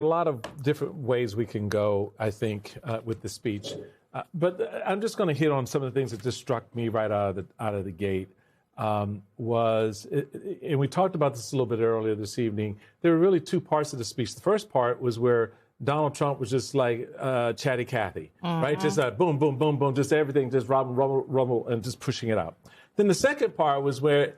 A lot of different ways we can go, I think, with the speech. But I'm just going to hit on some of the things that just struck me right out of the gate. And we talked about this a little bit earlier this evening, there were really two parts of the speech. The first part was where Donald Trump was just like Chatty Cathy, right? Just boom, boom, boom, boom, just everything, just rumble, and just pushing it out. Then the second part was where,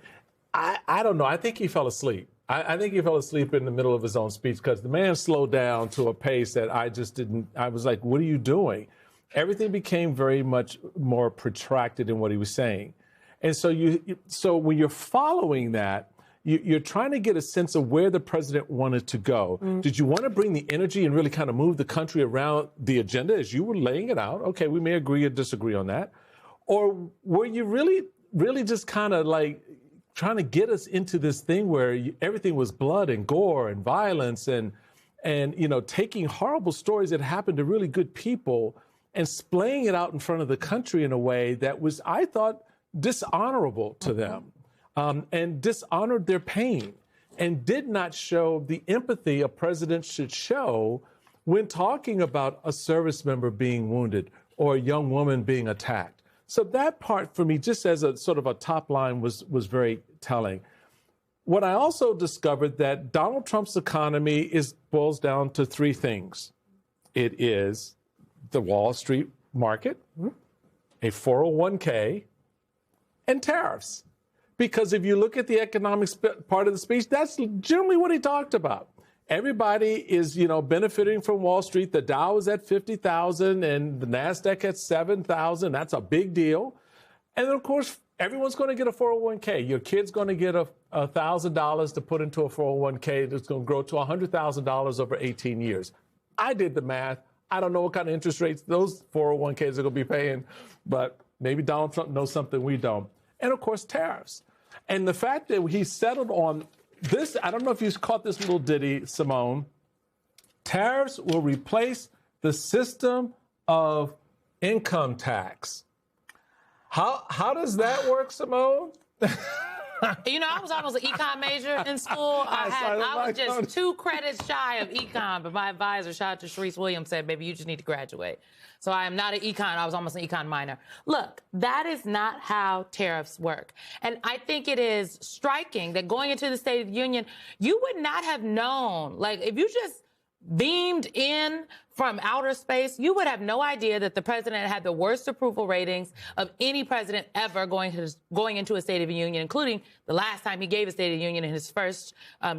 I don't know, I think he fell asleep. I think he fell asleep in the middle of his own speech because the man slowed down to a pace that I was like, what are you doing? Everything became very much more protracted in what he was saying. And so when you're following that, you're trying to get a sense of where the president wanted to go. Did you want to bring the energy and really kind of move the country around the agenda as you were laying it out? Okay, we may agree or disagree on that. Or were you really just kind of like trying to get us into this thing where everything was blood and gore and violence and taking horrible stories that happened to really good people and splaying it out in front of the country in a way that was, I thought, dishonorable to them, and dishonored their pain and did not show the empathy a president should show when talking about a service member being wounded or a young woman being attacked. So that part for me, just as a sort of a top line, was very telling. What I also discovered that Donald Trump's economy boils down to three things. It is the Wall Street market, a 401k, and tariffs. Because if you look at the economic part of the speech, that's generally what he talked about. Everybody is, benefiting from Wall Street. The Dow is at 50,000 and the NASDAQ at 7,000. That's a big deal. And then, of course, everyone's going to get a 401k. Your kid's going to get $1,000 to put into a 401k that's going to grow to $100,000 over 18 years. I did the math. I don't know what kind of interest rates those 401ks are going to be paying, but maybe Donald Trump knows something we don't. And, of course, tariffs. And the fact that he settled on this, I don't know if you caught this little ditty, Simone. Tariffs will replace the system of income tax. How does that work, Simone? I was almost an econ major in school. I was just 2 credits shy of econ, but my advisor, shout out to Sharice Williams, said, baby, you just need to graduate. So I am not an econ. I was almost an econ minor. Look, that is not how tariffs work. And I think it is striking that going into the State of the Union, you would not have known, like, if you just beamed in from outer space, you would have no idea that the president had the worst approval ratings of any president ever going into a State of the Union, including the last time he gave a State of the Union in his first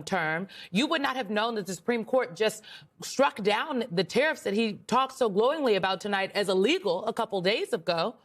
term. You would not have known that the Supreme Court just struck down the tariffs that he talked so glowingly about tonight as illegal a couple days ago.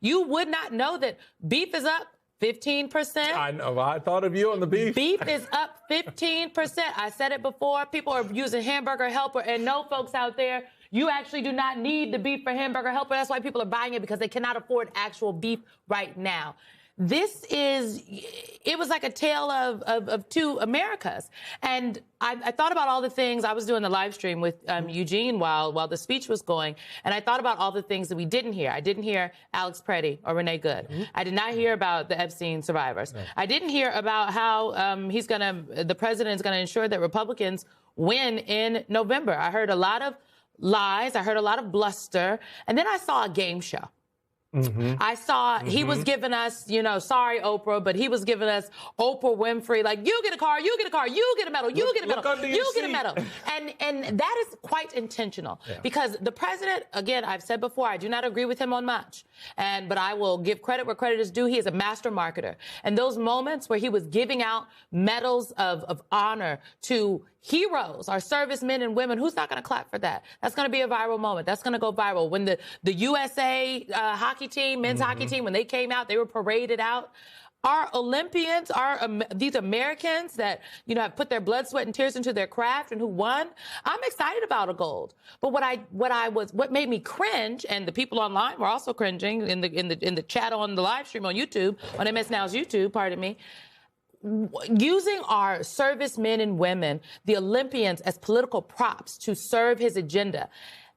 You would not know that beef is up 15%. I know. I thought of you on the beef. Beef is up 15%. I said it before. People are using Hamburger Helper. And no, folks out there, you actually do not need the beef for Hamburger Helper. That's why people are buying it, because they cannot afford actual beef right now. It was like a tale of two Americas. And I thought about all the things. I was doing the live stream with Eugene while the speech was going, and I thought about all the things that we didn't hear. I didn't hear Alex Preddy or Renee Good. I did not hear about the Epstein survivors. No. I didn't hear about how the president is going to ensure that Republicans win in November. I heard a lot of lies. I heard a lot of bluster. And then I saw a game show. I saw he was giving us, sorry, Oprah, but he was giving us Oprah Winfrey, like, you get a car, you get a car, you get a medal, you get a medal, you get a medal. And that is quite intentional, because the president, again, I've said before, I do not agree with him on much. But I will give credit where credit is due. He is a master marketer. And those moments where he was giving out medals of honor to heroes, our servicemen and women, who's not going to clap for that? That's going to be a viral moment. That's going to go viral. When the USA hockey team, men's hockey team, when they came out, they were paraded out. Our Olympians, these Americans that, have put their blood, sweat, and tears into their craft and who won, I'm excited about a gold. But what made me cringe, and the people online were also cringing in the chat on the live stream on YouTube, on MS Now's YouTube, pardon me, using our servicemen and women, the Olympians, as political props to serve his agenda.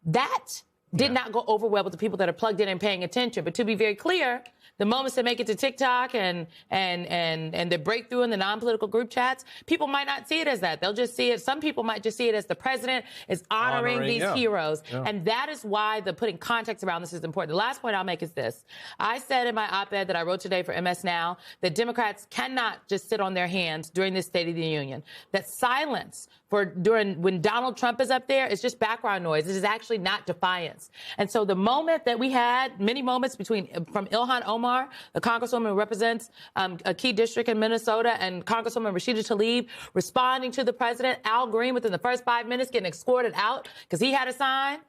That did not go over well with the people that are plugged in and paying attention. But to be very clear, the moments that make it to TikTok and the breakthrough in the non-political group chats, people might not see it as that. They'll just see it. Some people might just see it as the president is honoring these heroes. Yeah. And that is why the putting context around this is important. The last point I'll make is this. I said in my op-ed that I wrote today for MS Now that Democrats cannot just sit on their hands during this State of the Union. That silence when Donald Trump is up there is just background noise. It is actually not defiance. And so the moment that we had, many moments from Ilhan Omar, the congresswoman who represents a key district in Minnesota, and Congresswoman Rashida Tlaib responding to the president, Al Green within the first 5 minutes getting escorted out because he had a sign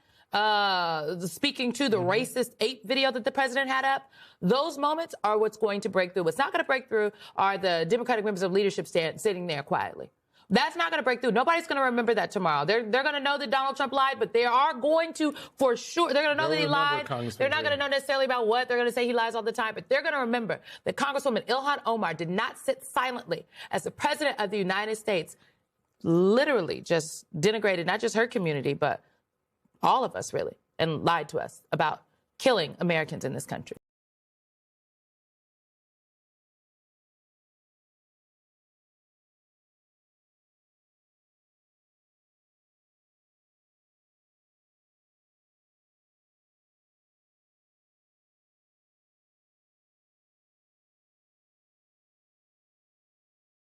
speaking to the racist ape video that the president had up. Those moments are what's going to break through. What's not going to break through are the Democratic members of leadership sitting there quietly. That's not going to break through. Nobody's going to remember that tomorrow. They're going to know that Donald Trump lied, but they are going to, for sure, they're going to know that he lied. They're not going to know necessarily about what. They're going to say he lies all the time, but they're going to remember that Congresswoman Ilhan Omar did not sit silently as the president of the United States, literally just denigrated not just her community, but all of us, really, and lied to us about killing Americans in this country.